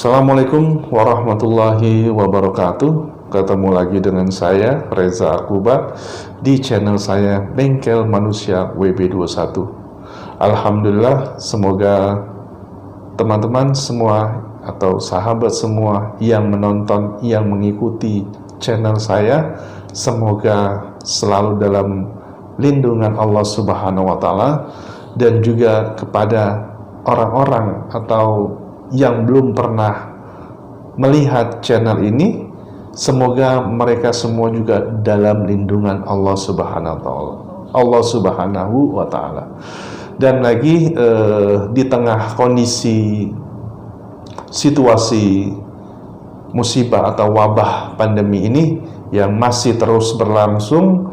Assalamualaikum warahmatullahi wabarakatuh. Ketemu lagi dengan saya Reza Akubat di channel saya Bengkel Manusia WB21. Alhamdulillah, semoga teman-teman semua atau sahabat semua yang menonton, yang mengikuti channel saya, semoga selalu dalam lindungan Allah Subhanahu wa Ta'ala, dan juga kepada orang-orang atau yang belum pernah melihat channel ini, semoga mereka semua juga dalam lindungan Allah Subhanahu wa Ta'ala. Dan lagi di tengah kondisi situasi musibah atau wabah pandemi ini yang masih terus berlangsung,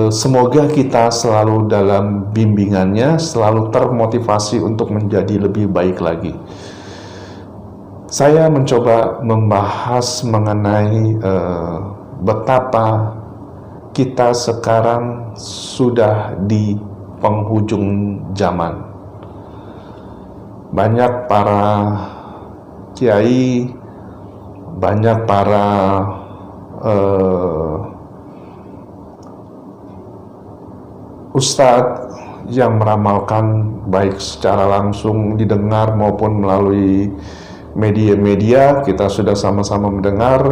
semoga kita selalu dalam bimbingannya, selalu termotivasi untuk menjadi lebih baik lagi. Saya mencoba membahas mengenai betapa kita sekarang sudah di penghujung zaman. Banyak para kiai, banyak para ustadz yang meramalkan, baik secara langsung didengar maupun melalui media-media, kita sudah sama-sama mendengar,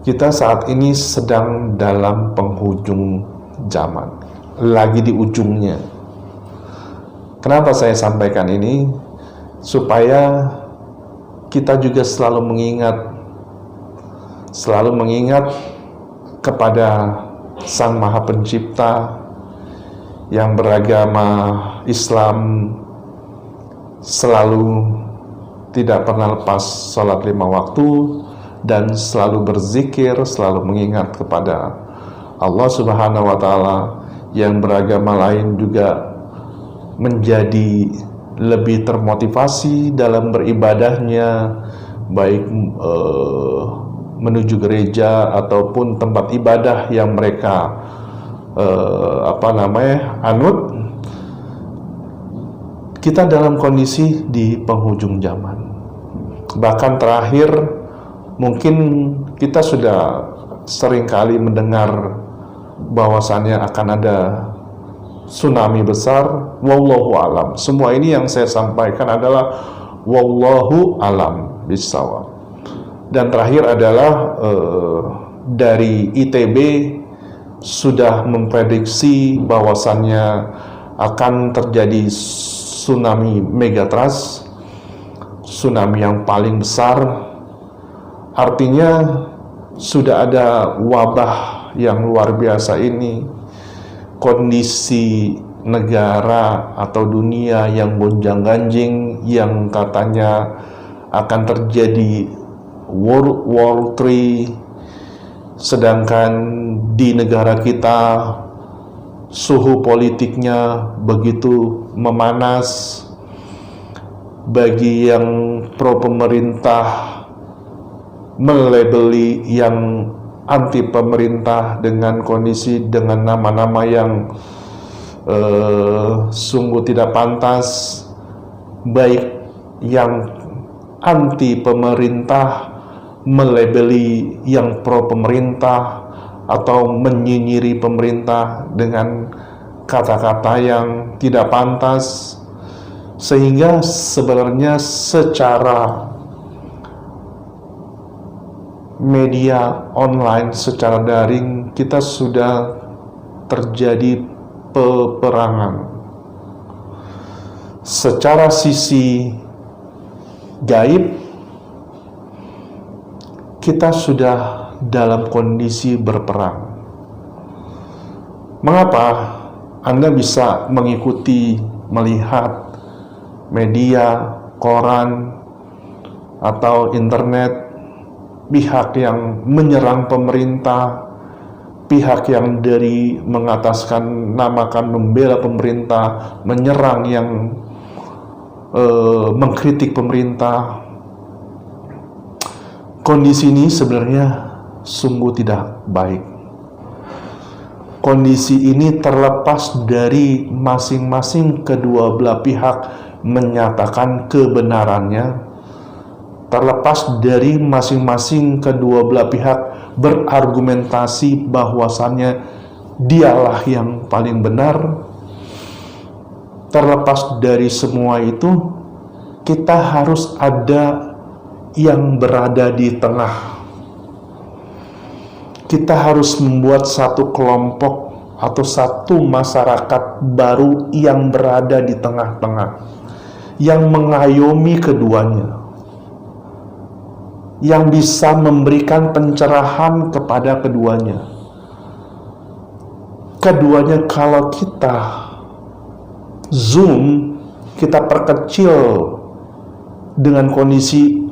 kita saat ini sedang dalam penghujung zaman, lagi di ujungnya. Kenapa saya sampaikan ini? Supaya kita juga selalu mengingat kepada Sang Maha Pencipta yang beragama Islam, selalu tidak pernah lepas sholat 5 waktu dan selalu berzikir, selalu mengingat kepada Allah Subhanahu wa Ta'ala. Yang beragama lain juga menjadi lebih termotivasi dalam beribadahnya, baik menuju gereja ataupun tempat ibadah yang mereka anut. Kita dalam kondisi di penghujung zaman. Bahkan terakhir mungkin kita sudah sering kali mendengar bahwasannya akan ada tsunami besar. Wallahu alam. Semua ini yang saya sampaikan adalah wallahu alam bissawab. Dan terakhir adalah dari ITB sudah memprediksi bahwasannya akan terjadi tsunami megatrust, tsunami yang paling besar. Artinya sudah ada wabah yang luar biasa ini, kondisi negara atau dunia yang gonjang-ganjing, yang katanya akan terjadi World War III, sedangkan di negara kita suhu politiknya begitu memanas. Bagi yang pro pemerintah melabeli yang anti pemerintah dengan kondisi, dengan nama-nama yang sungguh tidak pantas. Baik yang anti pemerintah melabeli yang pro pemerintah atau menyinyiri pemerintah dengan kata-kata yang tidak pantas, sehingga sebenarnya secara media online, secara daring, kita sudah terjadi peperangan. Secara sisi gaib, kita sudah dalam kondisi berperang. Mengapa Anda bisa mengikuti, melihat media, koran, atau internet, pihak yang menyerang pemerintah, pihak yang dari mengataskan namakan membela pemerintah, menyerang yang mengkritik pemerintah. Kondisi ini sebenarnya sungguh tidak baik. Kondisi ini terlepas dari masing-masing kedua belah pihak menyatakan kebenarannya, terlepas dari masing-masing kedua belah pihak berargumentasi bahwasannya dialah yang paling benar, terlepas dari semua itu, kita harus ada yang berada di tengah. Kita harus membuat satu kelompok atau satu masyarakat baru yang berada di tengah-tengah, yang mengayomi keduanya, yang bisa memberikan pencerahan kepada keduanya. Keduanya kalau kita zoom, kita perkecil dengan kondisi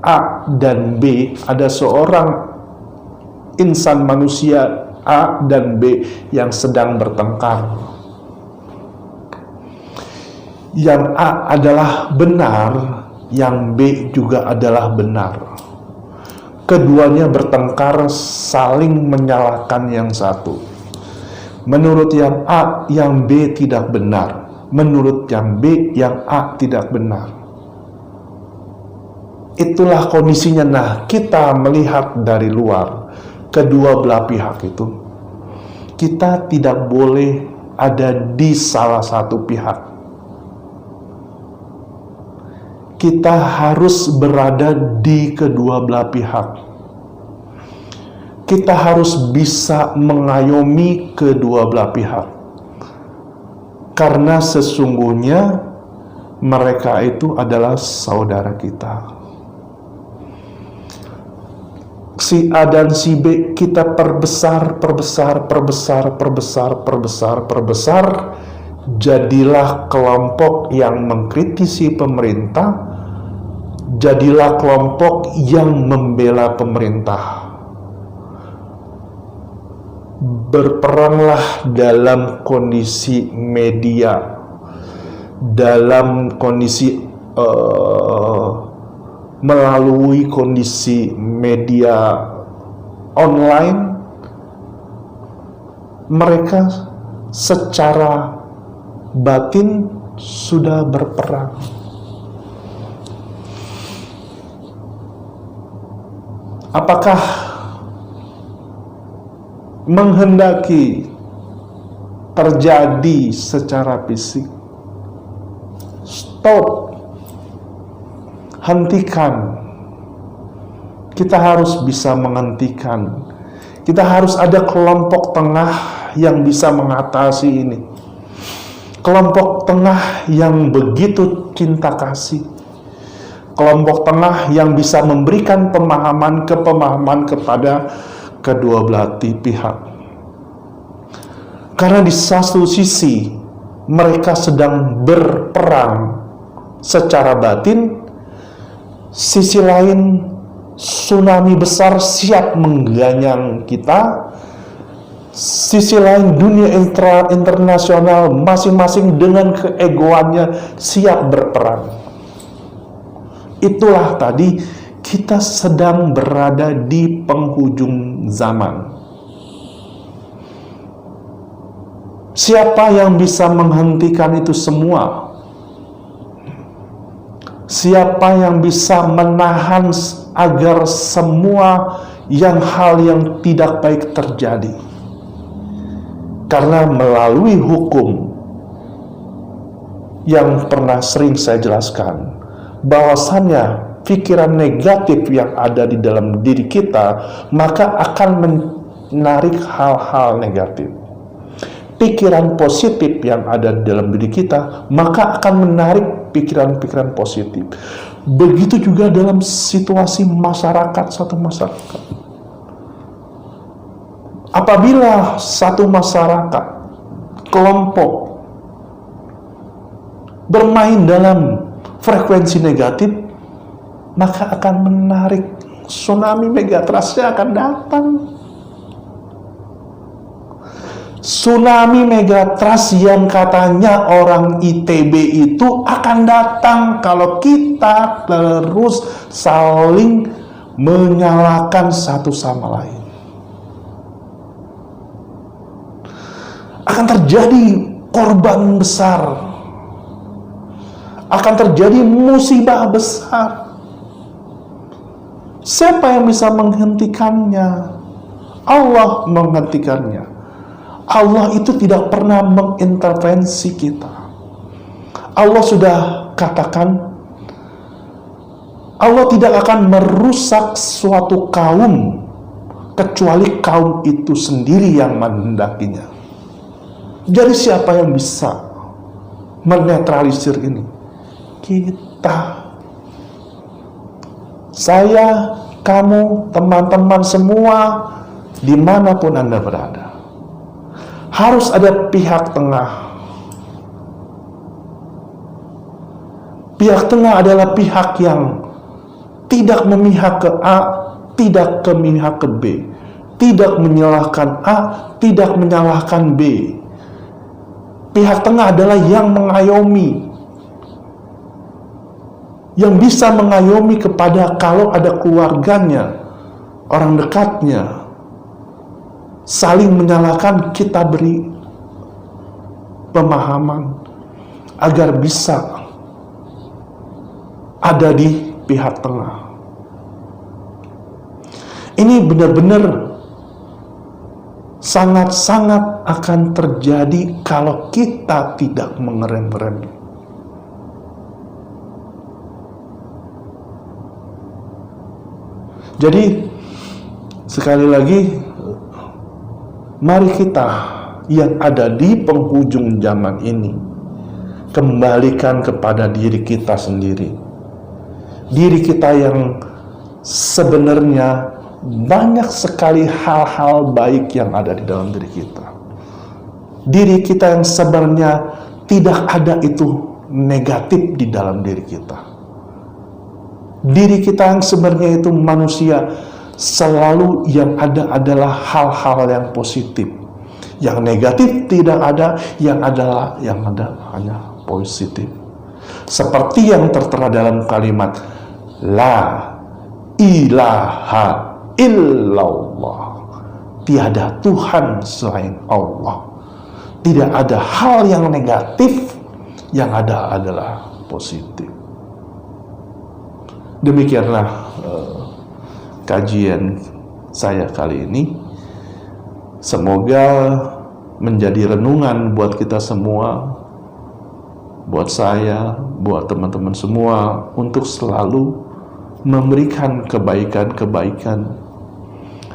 A dan B, ada seorang insan manusia A dan B yang sedang bertengkar. Yang A adalah benar, yang B juga adalah benar. Keduanya bertengkar, saling menyalahkan yang satu. Menurut yang A, yang B tidak benar. Menurut yang B, yang A tidak benar. Itulah kondisinya. Nah, kita melihat dari luar kedua belah pihak itu, kita tidak boleh ada di salah satu pihak. Kita harus berada di kedua belah pihak. Kita harus bisa mengayomi kedua belah pihak. Karena sesungguhnya mereka itu adalah saudara kita. Si A dan si B kita perbesar, jadilah kelompok yang mengkritisi pemerintah, jadilah kelompok yang membela pemerintah. Berperanglah dalam kondisi media, dalam kondisi melalui kondisi media online. Mereka secara batin sudah berperang. Apakah menghendaki terjadi secara fisik? Stop. Hentikan. Kita harus bisa menghentikan. Kita harus ada kelompok tengah yang bisa mengatasi ini. Kelompok tengah yang begitu cinta kasih. Kelompok tengah yang bisa memberikan pemahaman kepada kedua belah pihak. Karena di satu sisi mereka sedang berperang secara batin, sisi lain tsunami besar siap mengganyang kita. Sisi lain dunia internasional masing-masing dengan keegoannya siap berperang. Itulah tadi, kita sedang berada di penghujung zaman. Siapa yang bisa menghentikan itu semua? Siapa yang bisa menahan agar semua hal yang tidak baik terjadi? Karena melalui hukum yang pernah sering saya jelaskan, bahwasannya pikiran negatif yang ada di dalam diri kita maka akan menarik hal-hal negatif. Pikiran positif yang ada di dalam diri kita maka akan menarik pikiran-pikiran positif. Begitu juga dalam situasi masyarakat, satu masyarakat. Apabila satu masyarakat, kelompok bermain dalam frekuensi negatif, maka akan menarik tsunami megatrustnya akan datang. Tsunami megatrust yang katanya orang ITB itu akan datang kalau kita terus saling menyalahkan satu sama lain. Akan terjadi korban besar. Akan terjadi musibah besar. Siapa yang bisa menghentikannya? Allah menghentikannya. Allah itu tidak pernah mengintervensi kita. Allah sudah katakan, Allah tidak akan merusak suatu kaum kecuali kaum itu sendiri yang menghendakinya. Jadi siapa yang bisa menetralisir ini? Kita. Saya, kamu, teman-teman semua, dimanapun Anda berada. Harus ada pihak tengah. Pihak tengah adalah pihak yang tidak memihak ke A, tidak memihak ke B. Tidak menyalahkan A, tidak menyalahkan B. Pihak tengah adalah yang mengayomi. Yang bisa mengayomi kepada kalau ada keluarganya, orang dekatnya, saling menyalahkan, kita beri pemahaman agar bisa ada di pihak tengah. Ini benar-benar sangat-sangat akan terjadi kalau kita tidak mengerem-rem. Jadi sekali lagi, mari kita yang ada di penghujung zaman ini kembalikan kepada diri kita sendiri. Diri kita yang sebenarnya banyak sekali hal-hal baik yang ada di dalam diri kita. Diri kita yang sebenarnya tidak ada itu negatif di dalam diri kita. Diri kita yang sebenarnya itu manusia, selalu yang ada adalah hal-hal yang positif. Yang negatif tidak ada, yang ada hanya positif. Seperti yang tertera dalam kalimat La ilaha illallah. Tiada Tuhan selain Allah. Tidak ada hal yang negatif, yang ada adalah positif. Demikianlah kajian saya kali ini. Semoga menjadi renungan buat kita semua, buat saya, buat teman-teman semua, untuk selalu memberikan kebaikan-kebaikan,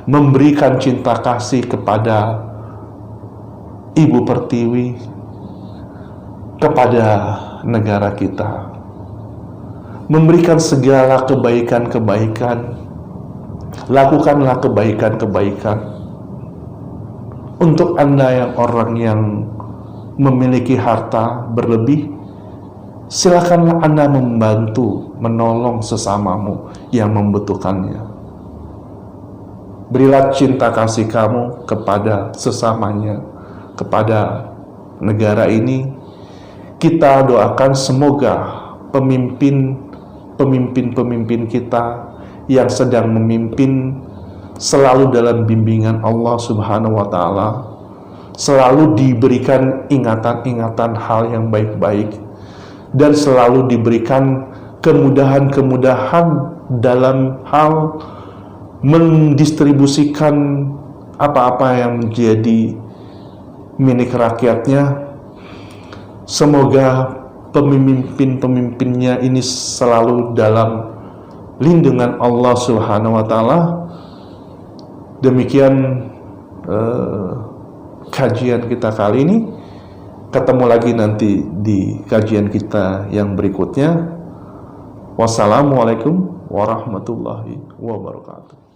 memberikan cinta kasih kepada Ibu Pertiwi, kepada negara kita, memberikan segala kebaikan-kebaikan. Lakukanlah kebaikan-kebaikan. Untuk Anda yang orang yang memiliki harta berlebih, silakanlah Anda membantu, menolong sesamamu yang membutuhkannya. Berilah cinta kasih kamu kepada sesamanya, kepada negara ini. Kita doakan semoga pemimpin kita yang sedang memimpin selalu dalam bimbingan Allah Subhanahu wa Ta'ala, selalu diberikan ingatan-ingatan hal yang baik-baik, dan selalu diberikan kemudahan-kemudahan dalam hal mendistribusikan apa-apa yang menjadi milik rakyatnya. Semoga pemimpin-pemimpinnya ini selalu dalam lindungan Allah Subhanahu wa Ta'ala. Demikian kajian kita kali ini. Ketemu lagi nanti di kajian kita yang berikutnya. Wassalamualaikum warahmatullahi wabarakatuh.